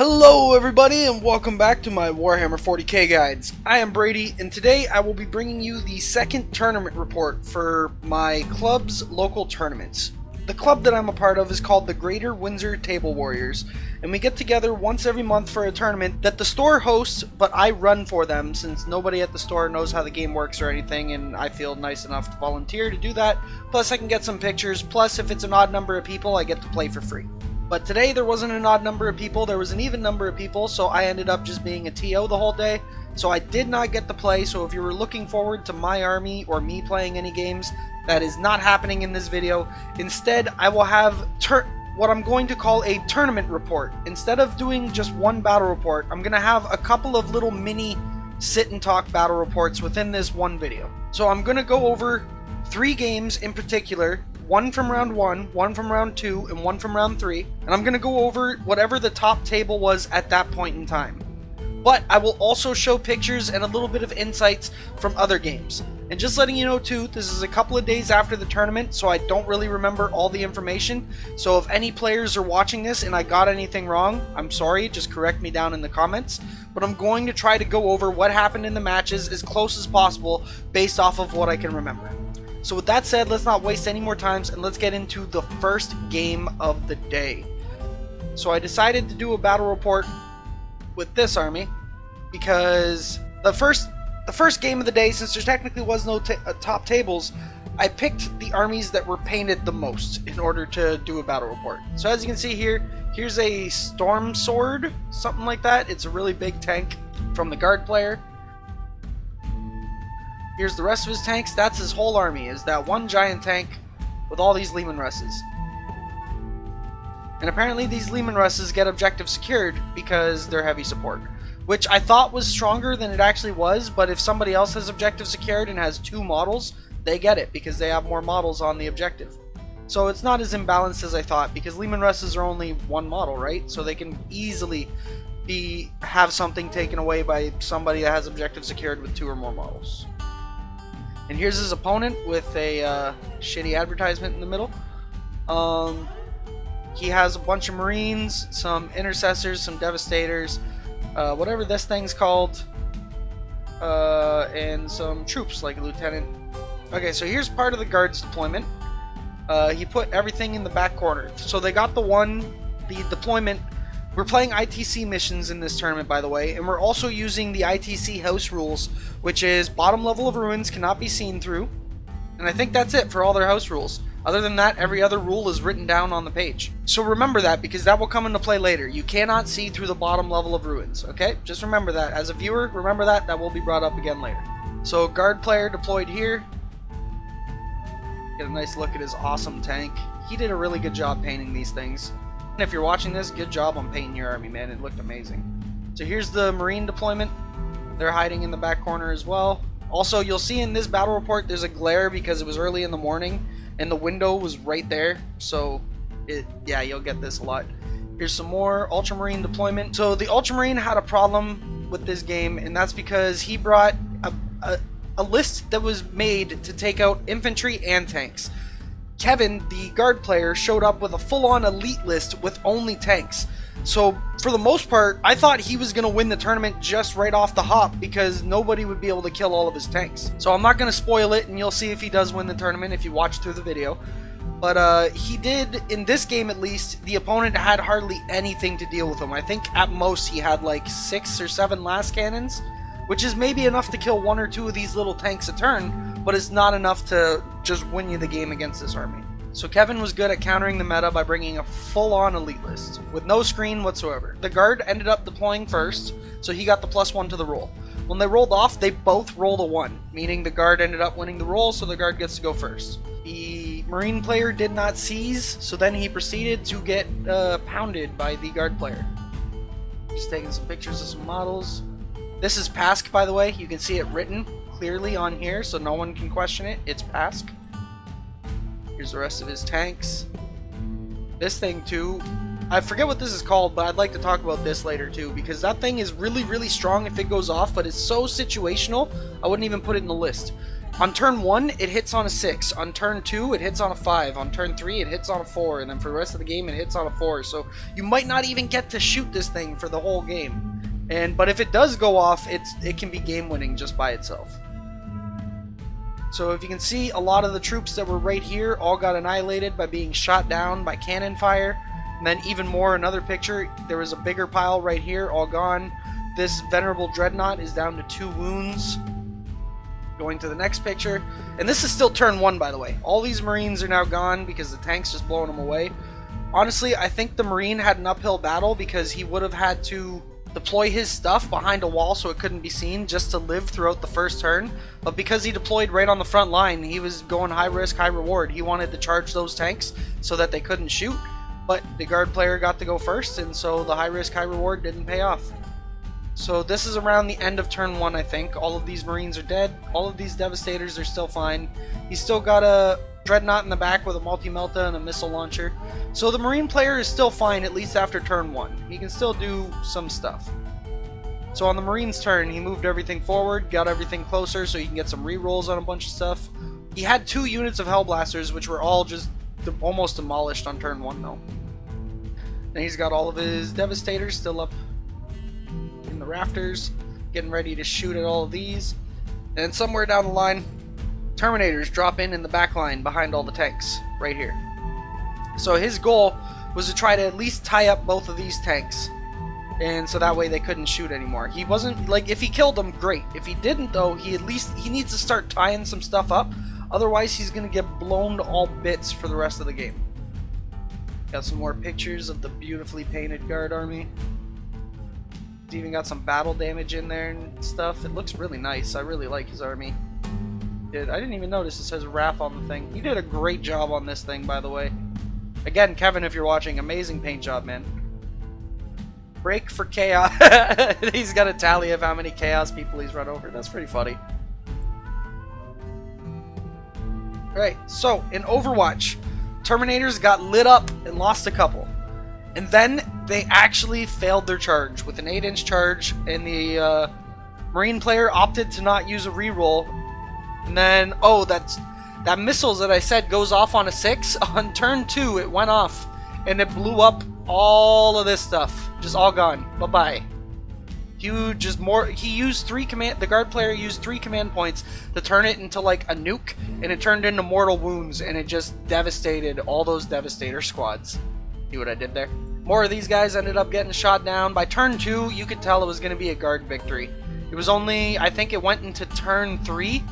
Hello everybody and welcome back to my Warhammer 40k guides. I am Brady and today I will be bringing you the second tournament report for my club's local tournaments. The club that I'm a part of is called the Greater Windsor Table Warriors, and we get together once every month for a tournament that the store hosts, but I run for them since nobody at the store knows how the game works or anything, and I feel nice enough to volunteer to do that. Plus I can get some pictures, plus if it's an odd number of people I get to play for free. But today there wasn't an odd number of people, there was an even number of people, so I ended up just being a TO the whole day. So I did not get to play, so if you were looking forward to my army or me playing any games, that is not happening in this video. Instead, I will have what I'm going to call a tournament report. Instead of doing just one battle report, I'm going to have a couple of little mini sit and talk battle reports within this one video. So I'm going to go over 3 games in particular. One from round 1, one from round 2, and one from round 3, and I'm going to go over whatever the top table was at that point in time. But I will also show pictures and a little bit of insights from other games. And just letting you know too, this is a couple of days after the tournament, so I don't really remember all the information. So if any players are watching this and I got anything wrong, I'm sorry, just correct me down in the comments. But I'm going to try to go over what happened in the matches as close as possible based off of what I can remember. So with that said, let's not waste any more time and let's get into the first game of the day. So I decided to do a battle report with this army because the first game of the day, since there technically was no top tables, I picked the armies that were painted the most in order to do a battle report. So as you can see here, here's a storm sword, something like that. It's a really big tank from the guard player. Here's the rest of his tanks. That's his whole army, is that one giant tank with all these Leman Russes. And apparently these Leman Russes get objective secured because they're heavy support, which I thought was stronger than it actually was, but if somebody else has objective secured and has 2 models, they get it because they have more models on the objective. So it's not as imbalanced as I thought, because Leman Russes are only 1 model, right? So they can easily have something taken away by somebody that has objective secured with 2 or more models. And here's his opponent with a shitty advertisement in the middle. He has a bunch of Marines, some Intercessors, some Devastators, whatever this thing's called, and some troops like a Lieutenant. Okay, so here's part of the Guards deployment. He put everything in the back corner. So they got the deployment. We're playing ITC missions in this tournament, by the way, and we're also using the ITC house rules, which is bottom level of ruins cannot be seen through, and I think that's it for all their house rules. Other than that, every other rule is written down on the page. So remember that, because that will come into play later. You cannot see through the bottom level of ruins, okay? Just remember that. As a viewer, remember that. That will be brought up again later. So guard player deployed here. Get a nice look at his awesome tank. He did a really good job painting these things. And if you're watching this, good job on painting your army, man. It looked amazing. So here's the Marine deployment. They're hiding in the back corner as well. Also, you'll see in this battle report there's a glare because it was early in the morning and the window was right there. So, yeah, you'll get this a lot. Here's some more Ultramarine deployment. So the Ultramarine had a problem with this game, and that's because he brought a list that was made to take out infantry and tanks. Kevin, the guard player, showed up with a full-on elite list with only tanks. So, for the most part, I thought he was going to win the tournament just right off the hop because nobody would be able to kill all of his tanks. So I'm not going to spoil it, and you'll see if he does win the tournament if you watch through the video. But he did, in this game at least, the opponent had hardly anything to deal with him. I think at most he had like 6 or 7 last cannons, which is maybe enough to kill 1 or 2 of these little tanks a turn, but it's not enough to just win you the game against this army. So Kevin was good at countering the meta by bringing a full-on elite list, with no screen whatsoever. The guard ended up deploying first, so he got the +1 to the roll. When they rolled off, they both rolled a 1, meaning the guard ended up winning the roll, so the guard gets to go first. The Marine player did not seize, so then he proceeded to get pounded by the guard player. Just taking some pictures of some models. This is Pask, by the way. You can see it written clearly on here, so no one can question it. It's Pask. Here's the rest of his tanks. This thing too, I forget what this is called, but I'd like to talk about this later too, because that thing is really, really strong if it goes off, but it's so situational, I wouldn't even put it in the list. On turn 1, it hits on a 6. On turn 2, it hits on a 5. On turn 3, it hits on a 4. And then for the rest of the game, it hits on a 4. So you might not even get to shoot this thing for the whole game. But if it does go off, it can be game-winning just by itself. So if you can see, a lot of the troops that were right here all got annihilated by being shot down by cannon fire. And then even more, another picture, there was a bigger pile right here, all gone. This Venerable Dreadnought is down to 2 wounds. Going to the next picture, and this is still turn 1, by the way. All these Marines are now gone because the tank's just blowing them away. Honestly, I think the Marine had an uphill battle because he would have had to deploy his stuff behind a wall so it couldn't be seen just to live throughout the first turn. But because he deployed right on the front line, he was going high risk, high reward. He wanted to charge those tanks so that they couldn't shoot, but the guard player got to go first, and so the high risk, high reward didn't pay off. So this is around the end of turn 1, I think. All of these Marines are dead. All of these Devastators are still fine. He's still got a Dreadnought in the back with a multi-melta and a missile launcher. So the Marine player is still fine, at least after turn 1. He can still do some stuff. So on the Marine's turn, he moved everything forward, got everything closer so he can get some rerolls on a bunch of stuff. He had 2 units of Hellblasters, which were all just almost demolished on turn 1, though. And he's got all of his Devastators still up in the rafters, getting ready to shoot at all of these. And somewhere down the line, Terminators drop in the back line behind all the tanks, right here. So his goal was to try to at least tie up both of these tanks, and so that way they couldn't shoot anymore. He wasn't, like, if he killed them, great. If he didn't, though, he needs to start tying some stuff up, otherwise he's going to get blown to all bits for the rest of the game. Got some more pictures of the beautifully painted guard army. He's even got some battle damage in there and stuff. It looks really nice. I really like his army. I didn't even notice it says Wrath on the thing. He did a great job on this thing, by the way. Again, Kevin, if you're watching, amazing paint job, man. Break for chaos. He's got a tally of how many chaos people he's run over. That's pretty funny. Alright, so in Overwatch, Terminators got lit up and lost a couple. And then they actually failed their charge with an 8-inch charge, and the Marine player opted to not use a reroll. And then, oh, that missiles that I said goes off on a 6. On turn 2, it went off, and it blew up all of this stuff. Just all gone. Bye-bye. He used 3 command. The guard player used 3 command points to turn it into like a nuke, and it turned into mortal wounds, and it just devastated all those Devastator squads. See what I did there? More of these guys ended up getting shot down. By turn 2, you could tell it was going to be a guard victory. It was only, I think it went into turn 3,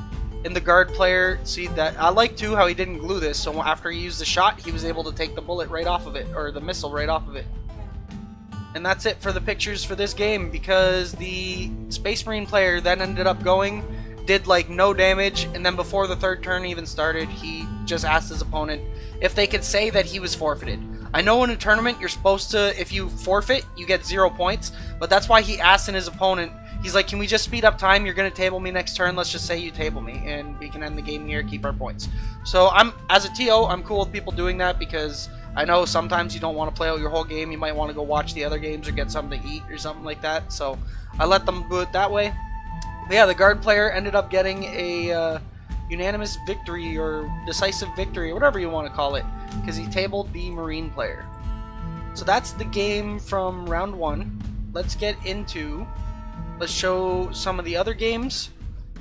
and the guard player, see that, I like too how he didn't glue this, so after he used the shot, he was able to take the bullet right off of it, or the missile right off of it. And that's it for the pictures for this game, because the Space Marine player then ended up going, did like no damage, and then before the 3rd turn even started, he just asked his opponent if they could say that he was forfeited. I know in a tournament you're supposed to, if you forfeit, you get 0 points, but that's why he asked in his opponent, he's like, can we just speed up time? You're going to table me next turn, let's just say you table me, and we can end the game here, keep our points. So as a TO, I'm cool with people doing that, because I know sometimes you don't want to play out your whole game, you might want to go watch the other games or get something to eat or something like that, so I let them do it that way. But yeah, the guard player ended up getting a unanimous victory, or decisive victory, or whatever you want to call it, because he tabled the Marine player. So that's the game from round 1. Let's show some of the other games.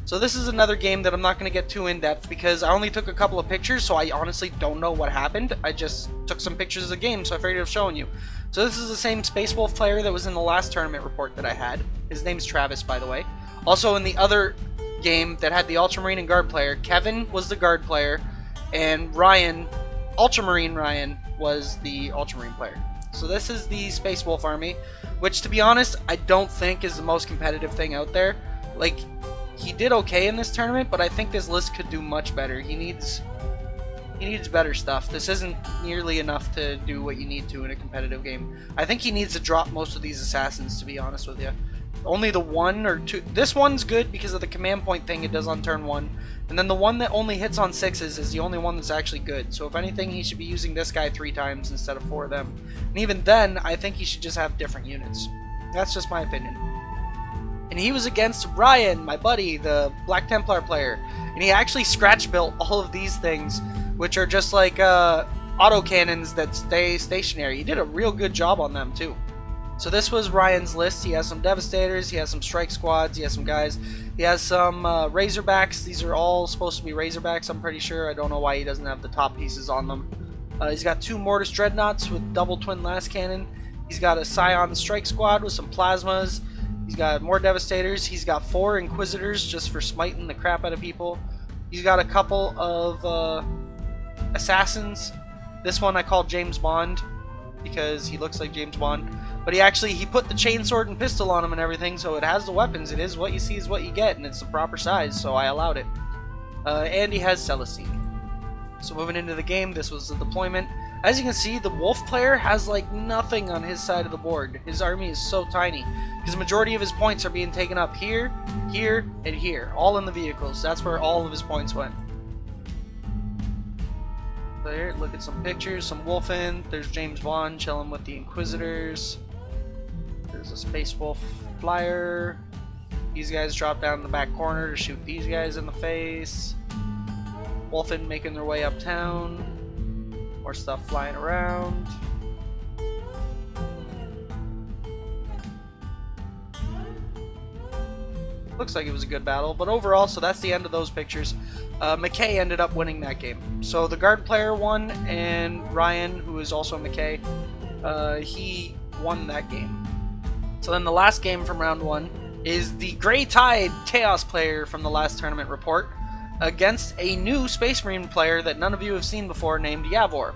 So this is another game that I'm not going to get too in-depth, because I only took a couple of pictures, so I honestly don't know what happened. I just took some pictures of the game, so I figured of showing you. So this is the same Space Wolf player that was in the last tournament report that I had. His name's Travis, by the way. Also in the other game that had the Ultramarine and guard player, Kevin was the guard player, and Ryan, Ultramarine Ryan, was the Ultramarine player. So this is the Space Wolf army, which, to be honest, I don't think is the most competitive thing out there. Like, he did okay in this tournament, but I think this list could do much better. He needs better stuff. This isn't nearly enough to do what you need to in a competitive game. I think he needs to drop most of these assassins, to be honest with you. Only the 1 or 2. This one's good because of the command point thing it does on turn 1. And then the one that only hits on 6s is the only one that's actually good. So if anything, he should be using this guy 3 times instead of 4 of them. And even then, I think he should just have different units. That's just my opinion. And he was against Ryan, my buddy, the Black Templar player. And he actually scratch built all of these things, which are just like autocannons that stay stationary. He did a real good job on them too. So this was Ryan's list. He has some Devastators, he has some Strike Squads, he has some guys. He has some Razorbacks. These are all supposed to be Razorbacks, I'm pretty sure. I don't know why he doesn't have the top pieces on them. He's got 2 Mortis Dreadnoughts with double twin last cannon. He's got a Scion Strike Squad with some Plasmas. He's got more Devastators. He's got 4 Inquisitors just for smiting the crap out of people. He's got a couple of Assassins. This one I call James Bond because he looks like James Bond. But he put the chainsword and pistol on him and everything, so it has the weapons. It is what you see is what you get, and it's the proper size, so I allowed it. And he has Celestine. So moving into the game, this was the deployment. As you can see, the Wolf player has like nothing on his side of the board. His army is so tiny, because the majority of his points are being taken up here, here, and here, all in the vehicles. That's where all of his points went. So here, look at some pictures, some Wolfen. There's James Bond chilling with the Inquisitors. There's a Space Wolf flyer. These guys drop down in the back corner to shoot these guys in the face. Wolfen making their way uptown. More stuff flying around. Looks like it was a good battle, but overall, so that's the end of those pictures. McKay ended up winning that game. So the guard player won, and Ryan, who is also McKay, he won that game. So then the last game from round 1 is the Grey Tide Chaos player from the last tournament report against a new Space Marine player that none of you have seen before named Yavor.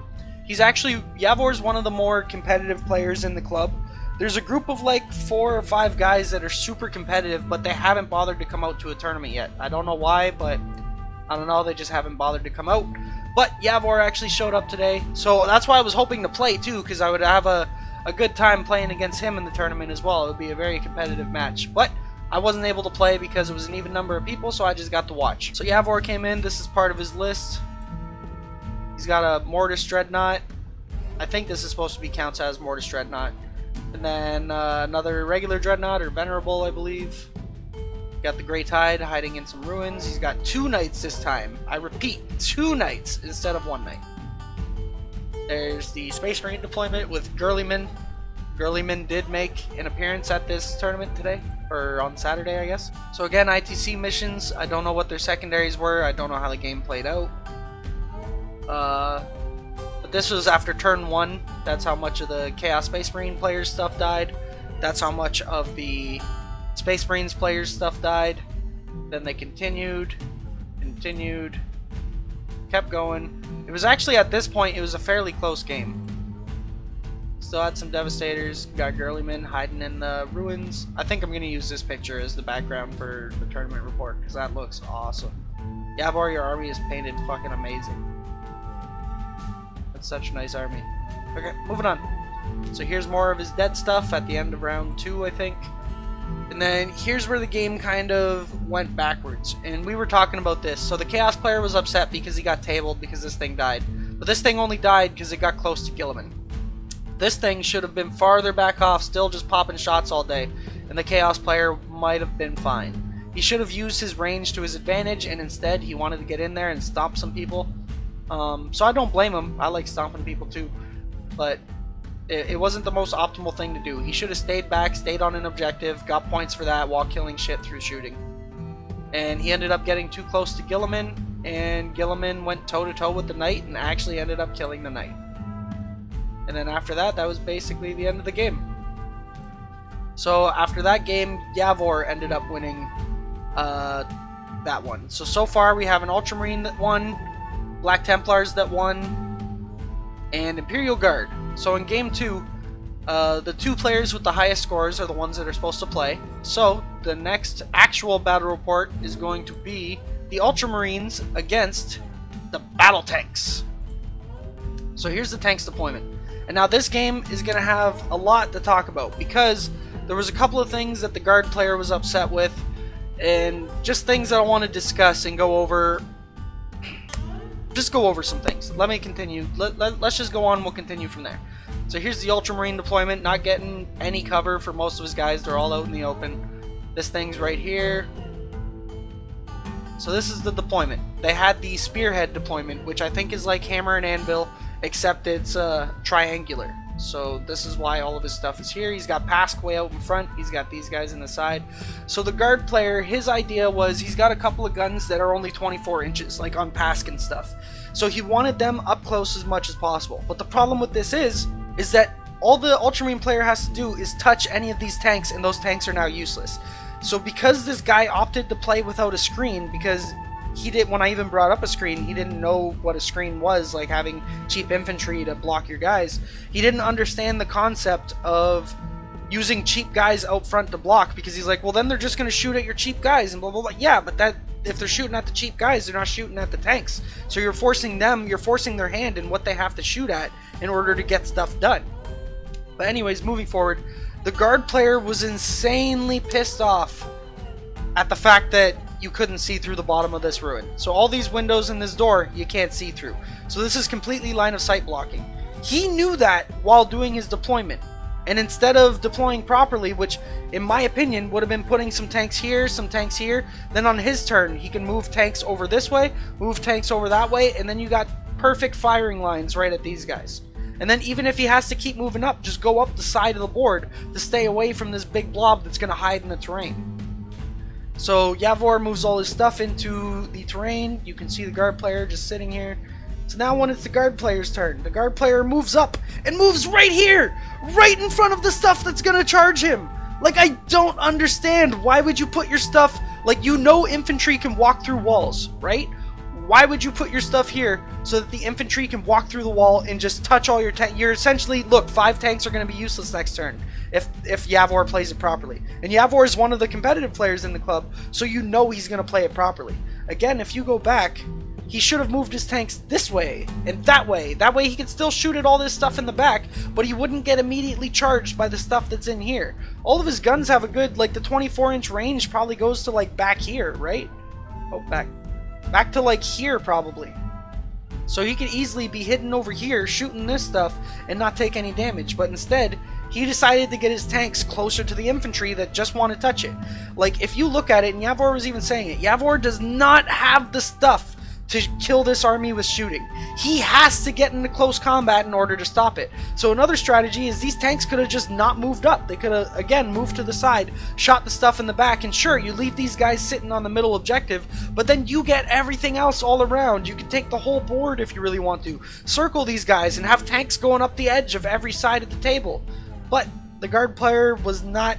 Yavor's one of the more competitive players in the club. There's a group of like 4 or 5 guys that are super competitive, but they haven't bothered to come out to a tournament yet. I don't know why, but I don't know, they just haven't bothered to come out. But Yavor actually showed up today, so that's why I was hoping to play too, because I would have a good time playing against him in the tournament as well. It would be a very competitive match. But I wasn't able to play because it was an even number of people, so I just got to watch. So Yavor came in. This is part of his list. He's got a Mortis Dreadnought. I think this is supposed to be counts as Mortis Dreadnought. And then another regular Dreadnought, or Venerable, I believe. Got the Grey Tide hiding in some ruins. He's got 2 knights this time. I repeat, 2 knights instead of 1 knight. There's the Space Marine deployment with Gurleyman. Gurleyman did make an appearance at this tournament today, or on Saturday, I guess. So again, ITC missions. I don't know what their secondaries were. I don't know how the game played out. But this was after turn 1. That's how much of the Chaos Space Marine players' stuff died. That's how much of the Space Marines players' stuff died. Then they continued, kept going. It was actually at this point, it was a fairly close game. Still had some Devastators. Got Gurleyman hiding in the ruins. I think I'm going to use this picture as the background for the tournament report because that looks awesome. Yavor, your army is painted fucking amazing. That's such a nice army. Okay, moving on. So here's more of his dead stuff at the end of round 2, I think. And then here's where the game kind of went backwards. And we were talking about this. So the Chaos player was upset because he got tabled because this thing died. But this thing only died because it got close to Gilliman. This thing should have been farther back off, still just popping shots all day. And the Chaos player might have been fine. He should have used his range to his advantage, and instead he wanted to get in there and stomp some people. So I don't blame him. I like stomping people too. But it wasn't the most optimal thing to do. He should have stayed back, stayed on an objective, got points for that while killing shit through shooting. And he ended up getting too close to Gilliman, and Gilliman went toe-to-toe with the knight and actually ended up killing the knight. And then after that, that was basically the end of the game. So after that game, Yavor ended up winning that one. So far we have an Ultramarine that won, Black Templars that won, and Imperial Guard. So in game 2, the 2 players with the highest scores are the ones that are supposed to play. So the next actual battle report is going to be the Ultramarines against the Battle Tanks. So here's the tanks deployment. And now this game is going to have a lot to talk about because there was a couple of things that the guard player was upset with, and just things that I want to discuss and go over. Just go over some things. Let me continue. Let's just go on. We'll continue from there. So here's the Ultramarine deployment, not getting any cover for most of his guys. They're all out in the open. This thing's right here. So this is the deployment. They had the spearhead deployment, which I think is like hammer and anvil, except it's triangular. So this is why all of his stuff is here. He's got Pask way out in front. He's got these guys in the side. So the guard player, his idea was he's got a couple of guns that are only 24 inches, like on Pask and stuff. So he wanted them up close as much as possible. But the problem with this is that all the Ultramarine player has to do is touch any of these tanks, and those tanks are now useless. So because this guy opted to play without a screen, because when I even brought up a screen, he didn't know what a screen was, like having cheap infantry to block your guys. He didn't understand the concept of using cheap guys out front to block, because he's like, well, then they're just going to shoot at your cheap guys and blah blah blah. Yeah, but if they're shooting at the cheap guys, they're not shooting at the tanks. So you're forcing their hand in what they have to shoot at in order to get stuff done. But anyways, moving forward, the guard player was insanely pissed off at the fact that you couldn't see through the bottom of this ruin. So all these windows in this door, you can't see through. So this is completely line of sight blocking. He knew that while doing his deployment. And instead of deploying properly, which in my opinion would have been putting some tanks here, then on his turn, he can move tanks over this way, move tanks over that way, and then you got perfect firing lines right at these guys. And then even if he has to keep moving up, just go up the side of the board to stay away from this big blob that's going to hide in the terrain. So Yavor moves all his stuff into the terrain. You can see the guard player just sitting here. So now when it's the guard player's turn, the guard player moves up and moves right here, right in front of the stuff that's going to charge him. Like, I don't understand. Why would you put your stuff, like, you know infantry can walk through walls, right? Why would you put your stuff here so that the infantry can walk through the wall and just touch all your tanks? You're essentially, look, 5 tanks are going to be useless next turn if Yavor plays it properly. And Yavor is one of the competitive players in the club, so you know he's going to play it properly. Again, if you go back, he should have moved his tanks this way and that way. That way he could still shoot at all this stuff in the back, but he wouldn't get immediately charged by the stuff that's in here. All of his guns have a good, like, the 24-inch range probably goes to, like, back here, right? Oh, back to, like, here, probably. So he could easily be hidden over here, shooting this stuff, and not take any damage. But instead, he decided to get his tanks closer to the infantry that just want to touch it. Like, if you look at it, and Yavor was even saying it, Yavor does not have the stuff to kill this army with shooting. He has to get into close combat in order to stop it. So another strategy is these tanks could have just not moved up. They could have, again, moved to the side, shot the stuff in the back, and sure, you leave these guys sitting on the middle objective, but then you get everything else all around. You can take the whole board if you really want to. Circle these guys and have tanks going up the edge of every side of the table. But the guard player was not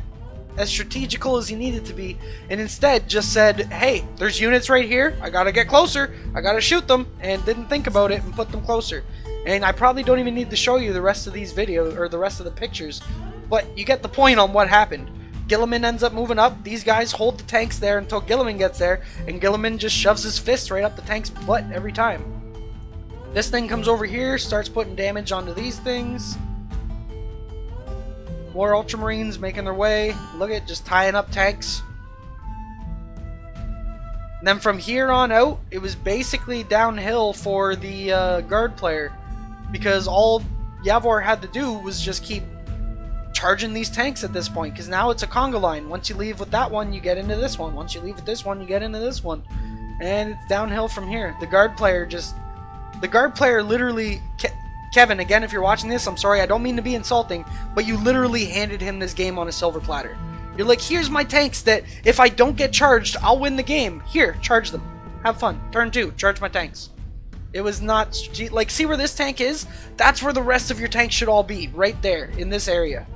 as strategical as he needed to be, and instead just said, hey, there's units right here, I gotta get closer, I gotta shoot them, and didn't think about it and put them closer. And I probably don't even need to show you the rest of these videos or the rest of the pictures, but you get the point on what happened. Guilliman ends up moving up, these guys hold the tanks there until Guilliman gets there, and Guilliman just shoves his fist right up the tank's butt every time. This thing comes over here, starts putting damage onto these things. More Ultramarines making their way. Look at just tying up tanks. And then from here on out, it was basically downhill for the guard player, because all Yavor had to do was just keep charging these tanks at this point, because now it's a conga line. Once you leave with that one, you get into this one. Once you leave with this one, you get into this one. And it's downhill from here. The guard player literally... Kevin, again, if you're watching this, I'm sorry, I don't mean to be insulting, but you literally handed him this game on a silver platter. You're like, here's my tanks that if I don't get charged, I'll win the game. Here, charge them. Have fun. Turn 2, charge my tanks. It was not, like, see where this tank is? That's where the rest of your tanks should all be, right there, in this area.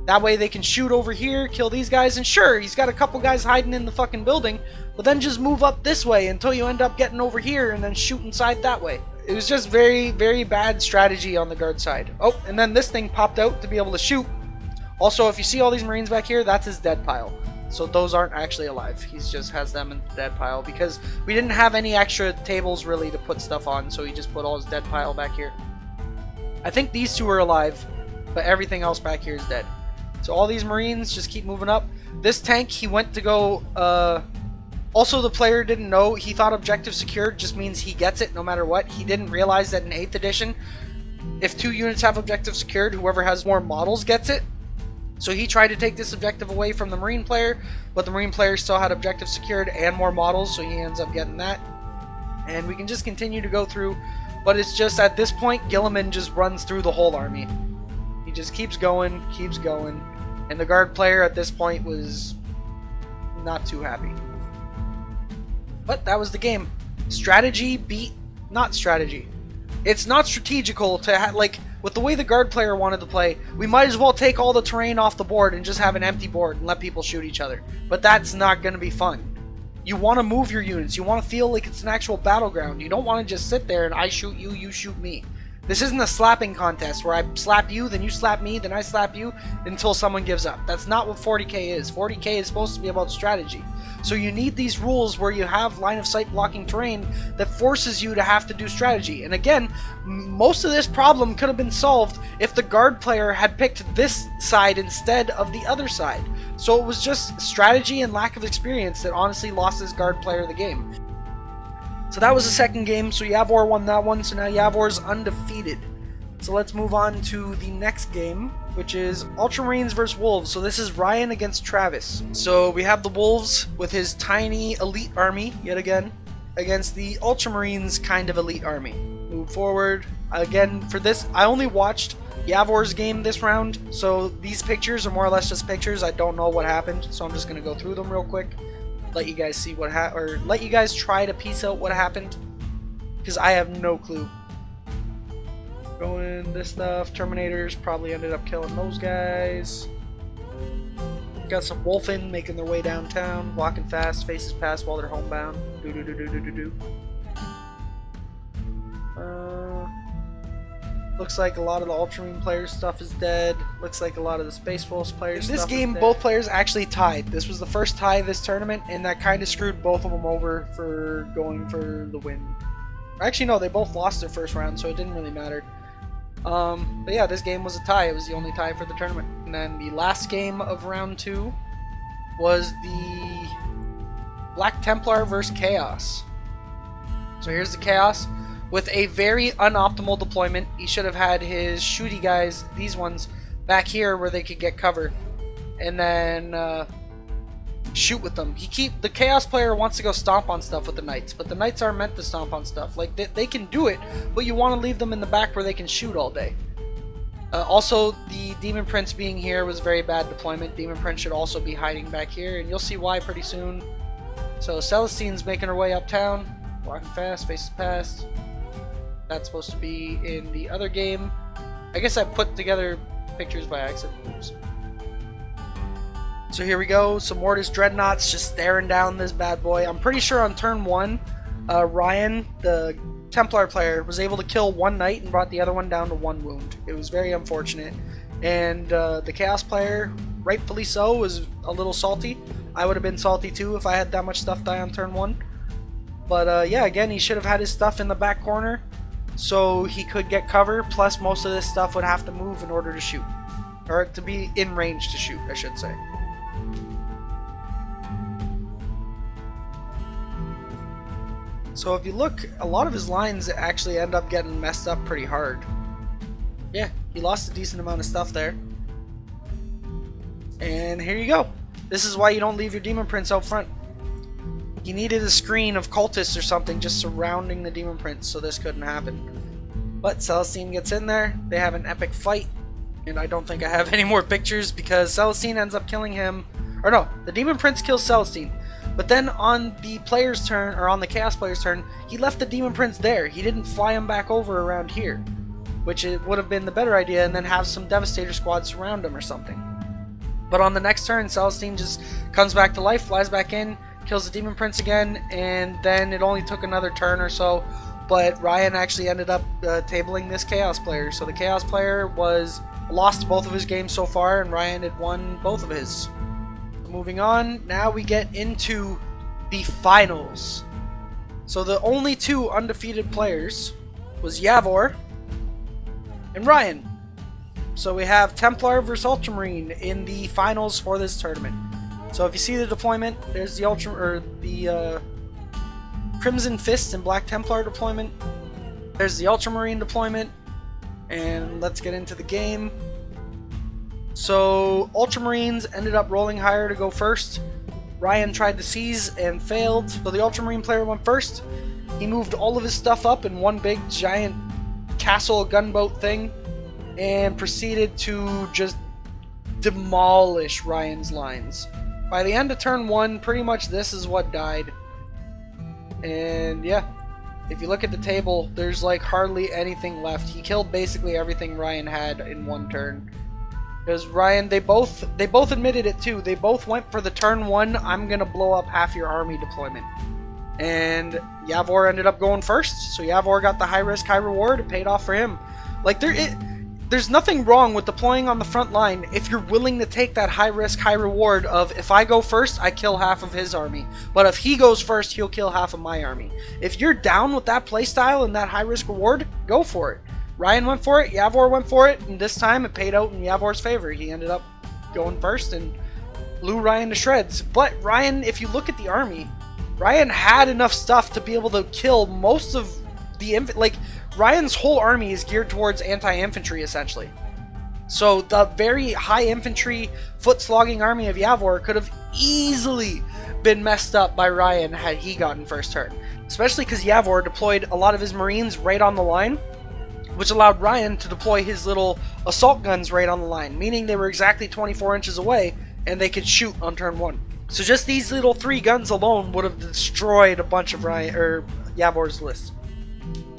That way they can shoot over here, kill these guys, and sure, he's got a couple guys hiding in the fucking building, but then just move up this way until you end up getting over here and then shoot inside that way. It was just very, very bad strategy on the guard side. Oh, and then this thing popped out to be able to shoot. Also, if you see all these Marines back here, that's his dead pile. So those aren't actually alive. He just has them in the dead pile because we didn't have any extra tables really to put stuff on, so he just put all his dead pile back here. I think these two are alive, but everything else back here is dead. So all these Marines just keep moving up. This tank, he went to go... Also, the player didn't know. He thought objective secured just means he gets it no matter what. He didn't realize that in 8th edition, if 2 units have objective secured, whoever has more models gets it. So he tried to take this objective away from the Marine player, but the Marine player still had objective secured and more models, so he ends up getting that. And we can just continue to go through, but it's just at this point, Gilliman just runs through the whole army. He just keeps going, and the guard player at this point was not too happy. But that was the game. Strategy beat not strategy. It's not strategical to like, with the way the guard player wanted to play, we might as well take all the terrain off the board and just have an empty board and let people shoot each other. But that's not going to be fun. You want to move your units. You want to feel like it's an actual battleground. You don't want to just sit there and I shoot you, you shoot me. This isn't a slapping contest where I slap you, then you slap me, then I slap you until someone gives up. That's not what 40k is. 40k is supposed to be about strategy. So you need these rules where you have line of sight blocking terrain that forces you to have to do strategy. And again, most of this problem could have been solved if the guard player had picked this side instead of the other side. So it was just strategy and lack of experience that honestly lost this guard player the game. So that was the second game, so Yavor won that one, so now Yavor's undefeated. So let's move on to the next game, which is Ultramarines vs. Wolves. So this is Ryan against Travis. So we have the Wolves with his tiny elite army, yet again, against the Ultramarines kind of elite army. Move forward. Again, for this, I only watched Yavor's game this round, so these pictures are more or less just pictures. I don't know what happened, so I'm just going to go through them real quick. Let you guys see what or let you guys try to piece out what happened, because I have no clue. Going this stuff, Terminators probably ended up killing those guys. Got some Wolfen making their way downtown, walking fast, faces past while they're homebound. Looks like a lot of the Ultramarine players' stuff is dead. Looks like a lot of the Space Wolves players' stuff is dead. In this game, both players actually tied. This was the first tie of this tournament, and that kind of screwed both of them over for going for the win. Actually, no, they both lost their first round, so it didn't really matter. But yeah, this game was a tie. It was the only tie for the tournament. And then the last game of round 2 was the Black Templar vs. Chaos. So here's the Chaos. With a very unoptimal deployment, he should have had his shooty guys, these ones, back here where they could get cover, and then shoot with them. The Chaos player wants to go stomp on stuff with the Knights, but the Knights aren't meant to stomp on stuff. Like, they can do it, but you want to leave them in the back where they can shoot all day. Also, the Demon Prince being here was very bad deployment. Demon Prince should also be hiding back here, and you'll see why pretty soon. So Celestine's making her way uptown, walking fast, faces past. That's supposed to be in the other game. I guess I put together pictures by accident. Oops. So here we go. Some Mortis Dreadnoughts just staring down this bad boy. I'm pretty sure on turn 1, Ryan, the Templar player, was able to kill one Knight and brought the other one down to 1 wound. It was very unfortunate. And the Chaos player, rightfully so, was a little salty. I would have been salty too if I had that much stuff die on turn 1. But yeah, again, he should have had his stuff in the back corner, so he could get cover, plus most of this stuff would have to move in order to shoot. Or to be in range to shoot, I should say. So if you look, a lot of his lines actually end up getting messed up pretty hard. Yeah, he lost a decent amount of stuff there. And here you go. This is why you don't leave your Demon Prince out front. He needed a screen of cultists or something just surrounding the Demon Prince, so this couldn't happen. But Celestine gets in there, they have an epic fight, and I don't think I have any more pictures because Celestine ends up killing him. Or no, the Demon Prince kills Celestine. But then on the player's turn, or on the Chaos player's turn, he left the Demon Prince there. He didn't fly him back over around here, which it would have been the better idea, and then have some Devastator squad surround him or something. But on the next turn, Celestine just comes back to life, flies back in, kills the Demon Prince again, and then it only took another turn or so, but Ryan actually ended up tabling this Chaos player. So the Chaos player lost both of his games so far, and Ryan had won both of his. Moving on, now we get into the finals. So the only 2 undefeated players was Yavor and Ryan. So we have Templar vs. Ultramarine in the finals for this tournament. So if you see the deployment, there's the Crimson Fist and Black Templar deployment. There's the Ultramarine deployment, and let's get into the game. So Ultramarines ended up rolling higher to go first. Ryan tried to seize and failed, so the Ultramarine player went first. He moved all of his stuff up in one big giant castle gunboat thing and proceeded to just demolish Ryan's lines. By the end of turn 1, pretty much this is what died. And yeah, if you look at the table, there's like hardly anything left. He killed basically everything Ryan had in one turn. Because Ryan, they both admitted it too. They both went for the turn 1, I'm gonna blow up half your army deployment. And Yavor ended up going first, so Yavor got the high risk, high reward. It paid off for him. Like there's nothing wrong with deploying on the front line if you're willing to take that high risk, high reward of, if I go first, I kill half of his army. But if he goes first, he'll kill half of my army. If you're down with that playstyle and that high risk reward, go for it. Ryan went for it, Yavor went for it, and this time it paid out in Yavor's favor. He ended up going first and blew Ryan to shreds. But Ryan, if you look at the army, Ryan had enough stuff to be able to kill most of the Ryan's whole army is geared towards anti-infantry, essentially. So the very high infantry, foot-slogging army of Yavor could have easily been messed up by Ryan had he gotten first turn. Especially because Yavor deployed a lot of his Marines right on the line, which allowed Ryan to deploy his little assault guns right on the line, meaning they were exactly 24 inches away, and they could shoot on turn 1. So just these little 3 guns alone would have destroyed a bunch of Yavor's list.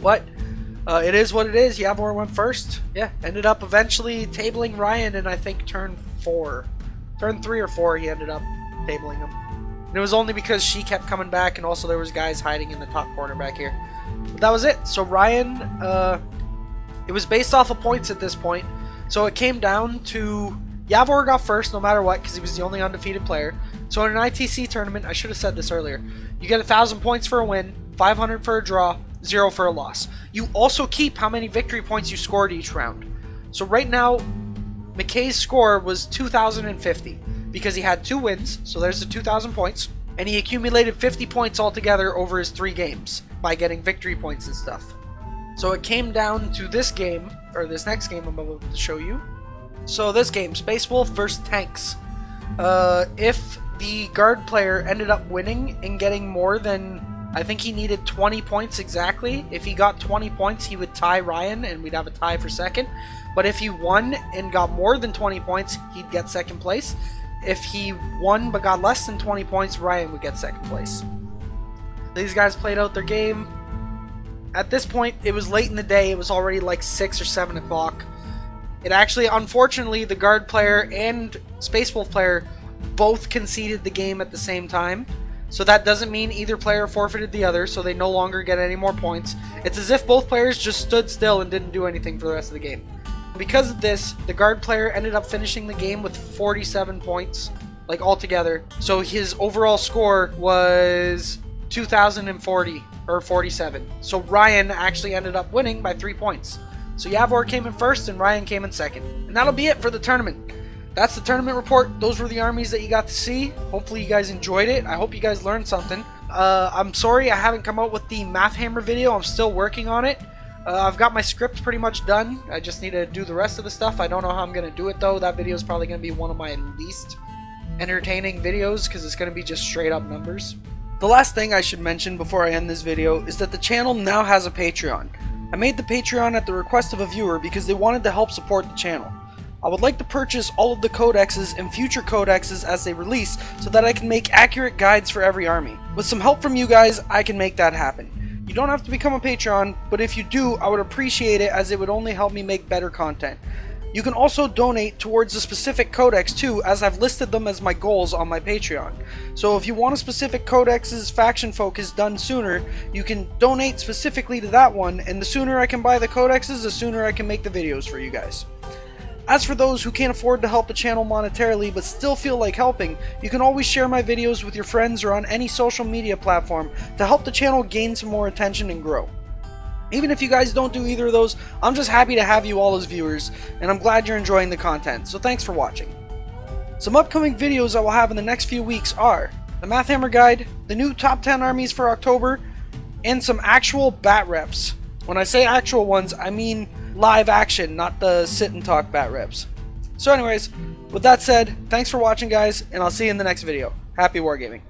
But it is what it is. Yavor went first. Yeah, ended up eventually tabling Ryan in, I think, turn 4. Turn 3 or 4, he ended up tabling him. And it was only because she kept coming back, and also there was guys hiding in the top corner back here. But that was it. So Ryan, it was based off of points at this point. So it came down to Yavor got first no matter what because he was the only undefeated player. So in an ITC tournament, I should have said this earlier, you get 1,000 points for a win, 500 for a draw, 0 for a loss. You also keep how many victory points you scored each round. So right now, McKay's score was 2,050 because he had 2 wins, so there's the 2,000 points, and he accumulated 50 points altogether over his 3 games by getting victory points and stuff. So it came down to this game, or this next game I'm about to show you. So this game, Space Wolf versus Tanks. If the guard player ended up winning and getting more than, I think he needed 20 points exactly. If he got 20 points, he would tie Ryan, and we'd have a tie for second. But if he won and got more than 20 points, he'd get second place. If he won but got less than 20 points, Ryan would get second place. These guys played out their game. At this point, it was late in the day. It was already like 6 or 7 o'clock. It actually, unfortunately, the guard player and Space Wolf player both conceded the game at the same time. So that doesn't mean either player forfeited the other, so they no longer get any more points. It's as if both players just stood still and didn't do anything for the rest of the game. Because of this, the guard player ended up finishing the game with 47 points, like altogether. So his overall score was 2,040, or 47. So Ryan actually ended up winning by 3 points. So Yavor came in first and Ryan came in second. And that'll be it for the tournament. That's the tournament report. Those were the armies that you got to see. Hopefully you guys enjoyed it. I hope you guys learned something. I'm sorry I haven't come out with the Math Hammer video. I'm still working on it. I've got my script pretty much done. I just need to do the rest of the stuff. I don't know how I'm going to do it though. That video is probably going to be one of my least entertaining videos because it's going to be just straight up numbers. The last thing I should mention before I end this video is that the channel now has a Patreon. I made the Patreon at the request of a viewer because they wanted to help support the channel. I would like to purchase all of the codexes and future codexes as they release so that I can make accurate guides for every army. With some help from you guys, I can make that happen. You don't have to become a Patreon, but if you do, I would appreciate it as it would only help me make better content. You can also donate towards a specific codex too, as I've listed them as my goals on my Patreon. So if you want a specific codex's faction focus done sooner, you can donate specifically to that one, and the sooner I can buy the codexes, the sooner I can make the videos for you guys. As for those who can't afford to help the channel monetarily but still feel like helping, you can always share my videos with your friends or on any social media platform to help the channel gain some more attention and grow. Even if you guys don't do either of those, I'm just happy to have you all as viewers, and I'm glad you're enjoying the content, so thanks for watching. Some upcoming videos I will have in the next few weeks are the Math Hammer Guide, the new top 10 armies for October, and some actual bat reps. When I say actual ones, I mean live action, not the sit and talk bat reps. So anyways, with that said, thanks for watching, guys, and I'll see you in the next video. Happy wargaming.